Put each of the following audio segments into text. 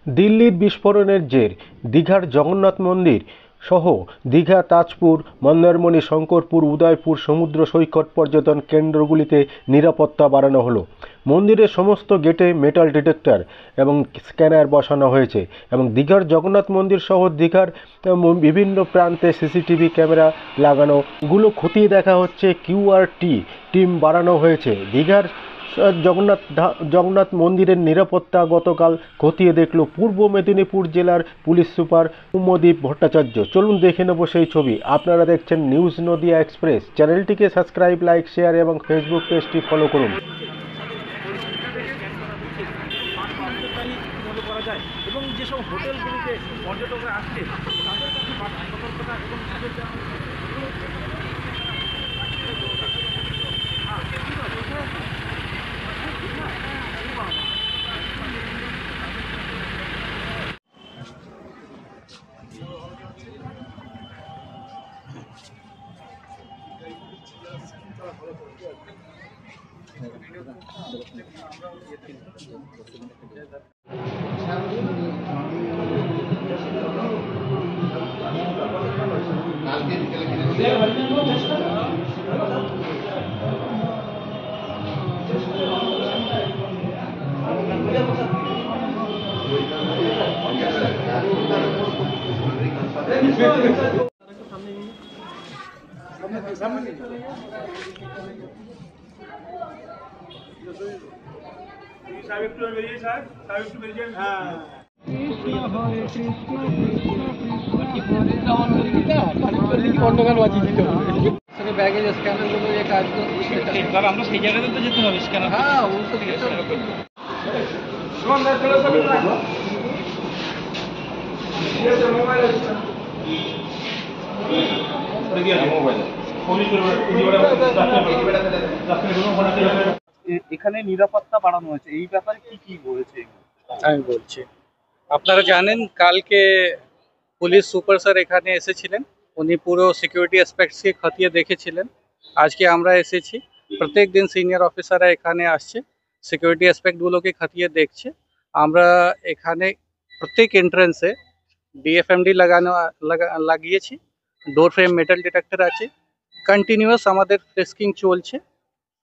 দিল্লির বিস্ফোরণের জের দীঘার জগন্নাথ মন্দির সহ দীঘা, তাজপুর, মন্দারমণি, শঙ্করপুর, উদয়পুর সমুদ্র সৈকত পর্যটন কেন্দ্রগুলিতে নিরাপত্তা বাড়ানো হলো। মন্দিরের সমস্ত গেটে মেটাল ডিটেক্টর এবং স্ক্যানার বসানো হয়েছে এবং দীঘার জগন্নাথ মন্দির সহ দীঘার বিভিন্ন প্রান্তে সিসিটিভি ক্যামেরা লাগানো গুলো খতিয়ে দেখা হচ্ছে। কিউআরটি টিম বাড়ানো হয়েছে। দীঘার জগন্নাথ মন্দিরের নিরাপত্তা গতকাল খতিয়ে দেখল পূর্ব মেদিনীপুর জেলার পুলিশ সুপার কুমদীপ ভট্টাচার্য। চলুন দেখে নেব সেই ছবি। আপনারা দেখছেন নিউজ নদিয়া এক্সপ্রেস। চ্যানেলটিকে সাবস্ক্রাইব, লাইক, শেয়ার এবং ফেসবুক পেজটি ফলো করুন। এবং যেসব হোটেলগুলিতে পর্যটকরা আসছে তাদের কাছে সতর্কতা এবং ব্যাগেজ স্ক্যানার গুলো যে কাজ করছে আমরা সেই জায়গাতে তো যেতে হবে স্ক্যানার। হ্যাঁ অবশ্যই এখানে নিরাপত্তা বাড়ানো হয়েছে, এই ব্যাপারে কি কি বলেছে? আমি বলছি, আপনারা জানেন কালকে পুলিশ সুপার স্যার এখানে এসেছিলেন, উনি পুরো সিকিউরিটি অ্যাসপেক্টসকে খতিয়ে দেখেছিলেন। আজকে আমরা এসেছি, প্রত্যেক দিন সিনিয়র অফিসাররা এখানে আসছে, সিকিউরিটি অ্যাসপেক্টগুলোকে খতিয়ে দেখছে। আমরা এখানে প্রত্যেক এন্ট্রান্সে ডিএফএমডি লাগিয়েছি, ডোর ফ্রেম মেটাল ডিটেক্টর আছে, কন্টিনিউয়াস আমাদের ফ্রিস্কিং চলছে।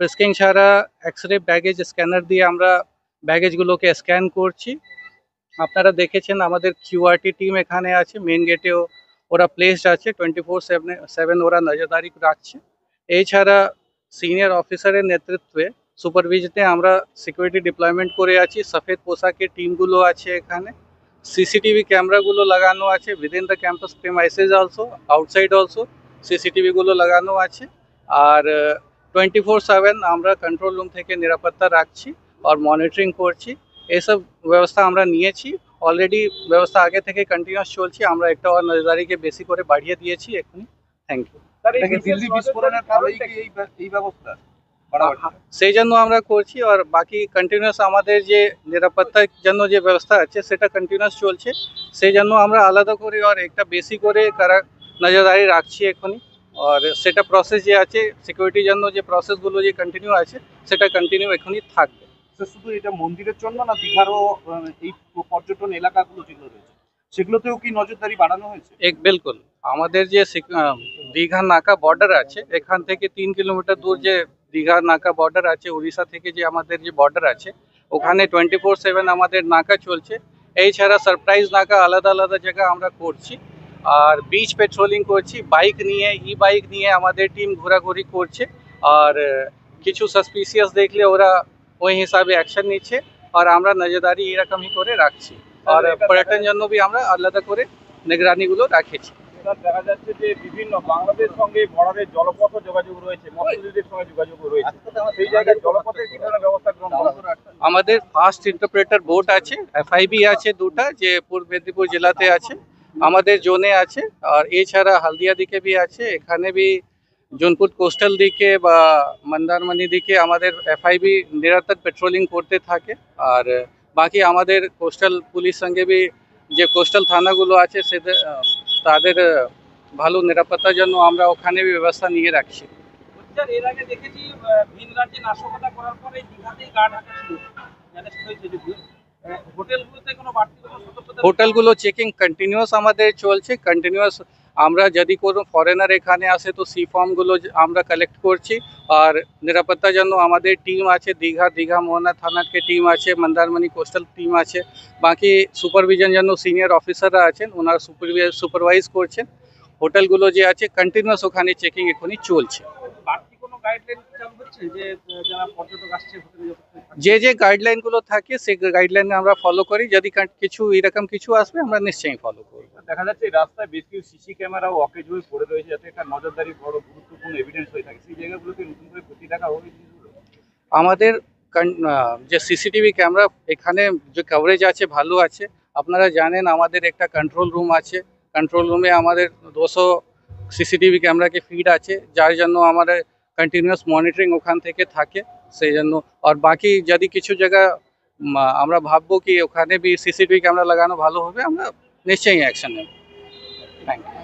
ফ্রিস্কিং ছাড়া এক্সরে ব্যাগেজ স্ক্যানার দিয়ে আমরা ব্যাগেজগুলোকে স্ক্যান করছি। আপনারা দেখেছেন আমাদের কিউআরটি টিম এখানে আছে, মেন গেটেও ওরা প্লেসড আছে, 24/7 ওরা নজরদারি রাখছে। এছাড়া সিনিয়র অফিসারের নেতৃত্বে সুপারভিশনে আমরা সিকিউরিটি ডিপ্লয়মেন্ট করে আছি। সফেদ পোশাকের টিমগুলো আছে এখানে, সিসিটিভি ক্যামেরাগুলো লাগানো আছে within the campus premises also, outside also সিসিটিভিগুলো লাগানো আছে। আর 24/7 আমরা কন্ট্রোল রুম থেকে নিরাপত্তা রাখছি আর মনিটরিং করছি। এইসব ব্যবস্থা আমরা নিয়েছি অলরেডি, ব্যবস্থা আগে থেকে কন্টিনিউয়াস চলছে। আমরা একটা আর নজরদারিকে বেশি করে বাড়িয়ে দিয়েছি এখনই। Thank you. দিল্লি বিস্ফোরণের কারণে এই ব্যবস্থা সেই জন্য আমরা করছি, আর বাকি কন্টিনিউয়াস আমাদের যে নিরাপত্তার জন্য যে ব্যবস্থা আছে সেটা কন্টিনিউয়াস চলছে। সেই জন্য আমরা আলাদা করে আর একটা বেশি করে নজরদারি রাখছি এখনই। আর সেটা প্রসেস যে আছে সিকিউরিটির জন্য, যে প্রসেসগুলো যে কন্টিনিউ আছে সেটা কন্টিনিউ এখনই থাকবে। শুধু এটা মন্দিরের জন্য না, দীঘারও এই পর্যটন এলাকাগুলো যেগুলো রয়েছে সেগুলোতেও কি নজরদারি বাড়ানো হয়েছে? বিলকুল, আমাদের যে দীঘা নাকা বর্ডার আছে, এখান থেকে 3 কিলোমিটার দূর যে দীঘা নাকা বর্ডার আছে, উড়িষ্যা থেকে যে আমাদের যে বর্ডার আছে, ওখানে 24/7 আমাদের নাকা চলছে। এছাড়া সারপ্রাইজ নাকা আলাদা আলাদা জায়গা আমরা করছি। আর বিচ পেট্রোলিং করছি, বাইক নিয়ে, বাইক নিয়ে আমাদের টিম ঘোরাঘুরি করছে। আর কিছু সাসপিসিয়াস দেখলে ওরা ওই হিসাবে অ্যাকশন নিচ্ছে, আর আমরা নজরদারি এরকমই করে রাখছি। আর পর্যটন জন্য বি আমরা আলাদা করে নিগরানিগুলো রাখেছি। দেখা যাচ্ছে যে বিভিন্ন বাংলাদেশ সঙ্গে বর্ডারের জলপথ যোগাযোগ রয়েছে, মৎস্যজীবীদের সঙ্গে যোগাযোগ রয়েছে, সেই জায়গায় জলপথের কি ধরনের ব্যবস্থা গ্রহণ করা? আমাদের ফাস্ট ইন্টারপ্রেটার বোট আছে, এফআইবি আছে দুটা, যে পূর্ব মেদিনীপুর জেলাতে আছে, আমাদের জোনে আছে। আর এছাড়া হলদিয়া দিকে বি আছে, এখানে বি জোনপুর কোস্টাল দিকে বা মন্দারমণি দিকে আমাদের এফআইবি নিরন্তর পেট্রোলিং করতে থাকে। আর বাকি আমাদের কোস্টাল পুলিশ সঙ্গে বি যে কোস্টাল থানাগুলো আছে তাদের ভালো নিরাপত্তার জন্য আমরা ওখানে ব্যবস্থা নিয়ে রাখছি। এর আগে দেখেছি ভিন রাজ্যে নাশকতা করার পরে দীঘাতেই গার্ড রাখা ছিল, হোটেলগুলোতে কোনো বাড়তি কোনো সতর্কতা? হোটেলগুলো চেকিং কন্টিনিউয়াস আমাদের চলছে, কন্টিনিউয়াস। আমরা যদি কোনো ফরেনার এখানে আসে তো সি ফর্মগুলো আমরা কালেক্ট করছি। আর নিরাপত্তার জন্য আমাদের টিম আছে, দীঘা মোহনা থানার টিম আছে, মন্দারমণি কোস্টাল টিম আছে। বাকি সুপারভিশন জন্য সিনিয়র অফিসাররা আছেন, ওনারা সুপারভাইজ করছেন। হোটেলগুলো যে আছে কন্টিনিউয়াস ওখানে চেকিং এখনই চলছে। বাড়তি কোনো গাইডলাইন চালু হচ্ছে যে যারা পর্যটক আসছে হোটেলে যে গাইডলাইনগুলো থাকে সেই গাইডলাইন আমরা ফলো করি। যদি কিছু এরকম কিছু আসবে আমরা নিশ্চয়ই ফলো করব। দেখা যাচ্ছে এই রাস্তায় বেশ কিছু সিসি ক্যামেরাও অকেজ হয়ে পড়ে রয়েছে, যাতে একটা নজরদারি বড় গুরুত্বপূর্ণ এভিডেন্স হয়ে থাকে। সেই জায়গাগুলোকে নতুন করে প্রতি দেখা হবে জিনিসগুলো। আমাদের যে সিসিটিভি ক্যামেরা এখানে যে কভারেজ আছে ভালো আছে। আপনারা জানেন আমাদের একটা কন্ট্রোল রুম আছে, কন্ট্রোল রুমে আমাদের 200 সিসিটিভি ক্যামেরাকে ফিড আছে, যার জন্য আমাদের কন্টিনিউয়াস মনিটরিং ওখান থেকে থাকে। সেই জন্য আর বাকি যদি কিছু জায়গা আমরা ভাববো কি ওখানে বি সিসিটিভি ক্যামেরা লাগানো ভালো হবে, আমরা নিশ্চয়ই অ্যাকশন নেব। Thank you.